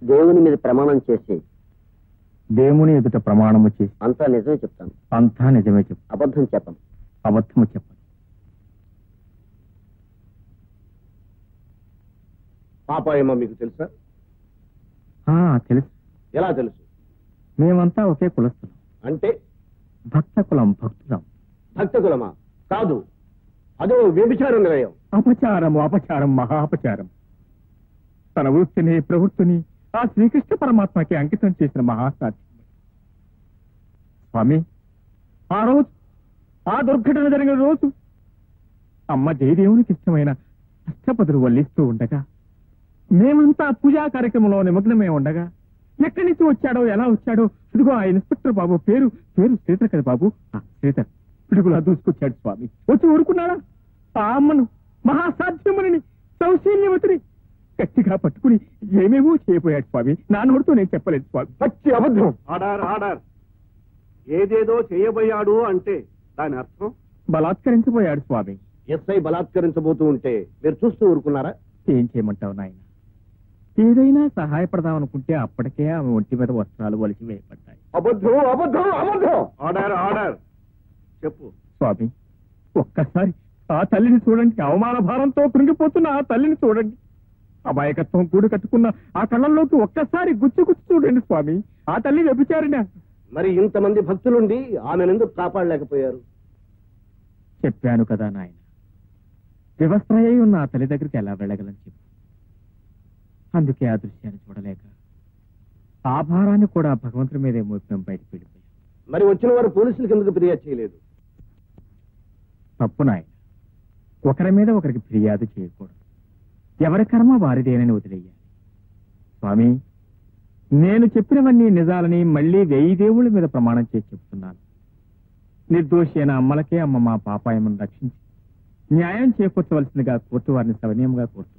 దేవుని మీద ప్రమాణం చేసి దేవుని ఎదుట ప్రమాణము చేసి అంతా నిజమే చెప్తాను. అంతా నిజమే చెప్పు. అబద్ధం చెప్పను. అబద్ధము చెప్పను. పాపాయమ్మ మీకు తెలుసా? తెలుసు. ఎలా తెలుసు? మేమంతా ఒకే కులస్తులం. అంటే భక్త కులం, భక్తులం. భక్త కులమా? కాదు, అదో వ్యభిచార నిలయం. అపచారము, అపచారం, మహాపచారం. తన వృత్తిని, ప్రవృత్తిని ఆ శ్రీకృష్ణ పరమాత్మకి అంకితం చేసిన మహాసాధ్యం. స్వామి, ఆ రోజు, ఆ దుర్ఘటన జరిగిన రోజు అమ్మ జయదేవునికి ఇష్టమైన అష్టపదులు వల్లిస్తూ ఉండగా, మేమంతా పూజా కార్యక్రమంలో నిమగ్నమే ఉండగా, ఎక్కడి నుంచి వచ్చాడో, ఎలా వచ్చాడో, ఇదిగో ఆ ఇన్స్పెక్టర్ బాబు పేరు శ్రీధర్ కదా బాబు, శ్రీధర్ పిడుగులా దూసుకొచ్చాడు స్వామి. వచ్చి ఊరుకున్నాడా? ఆ అమ్మను, మహాసాధ్యముని, సౌశీల్యవతిని గట్టిగా పట్టుకుని ఏమేమో చేయబోయాడు స్వామి. నా నోటితో నేను చెప్పలేదు స్వామి. పచ్చి అబద్ధం. Order order. ఏదేదో చేయబోయాడు అంటే దాని అర్థం బలాత్కరించబోయాడు స్వామి. ఎస్ఐ బలాత్కరించబోతూ ఉంటే మీరు చూస్తూ ఊరుకున్నారా? ఏం చేయమంటావు నాయన? ఏదైనా సహాయపడదాం అనుకుంటే అప్పటికే ఆమె ఒంటి మీద వస్త్రాలు వలిసి వేయబడ్డాయి. అబద్ధం, అబద్ధం, అబద్ధం. Order order. చెప్పు స్వామి, ఒక్కసారి ఆ తల్లిని చూడండి. అవమాన భారంతో కృంగిపోతున్న ఆ తల్లిని చూడండి. అమాయకత్వం కూడు కట్టుకున్న ఆ కళ్ళల్లోకి ఒక్కసారి గుచ్చి చూడండి స్వామి. ఆ తల్లి వ్యభిచారిన. మరి ఇంతమంది భక్తులుండి ఆమెనెందుకు కాపాడలేకపోయారు? చెప్పాను కదా నాయన, వివస్త్రయ్యి ఉన్న ఆ తల్లి దగ్గరికి ఎలా వెళ్ళగలని చెప్పు. అందుకే ఆ దృశ్యాన్ని చూడలేక ఆ భారాన్ని కూడా భగవంతుడి మీదే మోపం బయటకు వెళ్ళిపోయాం. మరి వచ్చిన వారు పోలీసులకు ఎందుకు ఫిర్యాదు చేయలేదు? తప్పు నాయన, ఒకరి మీద ఒకరికి ఫిర్యాదు చేయకూడదు. ఎవరి కర్మ వారిదేనని వదిలేయాలి. స్వామి, నేను చెప్పినవన్నీ నిజాలని మళ్లీ 1000 దేవుళ్ళ మీద ప్రమాణం చేసి చెప్తున్నాను. నిర్దోషి అయిన అమ్మలకే అమ్మ మా పాపాయమను రక్షించి న్యాయం చేకూర్చవలసిందిగా కోర్టు వారిని సవినయంగా కోరుతున్నాను.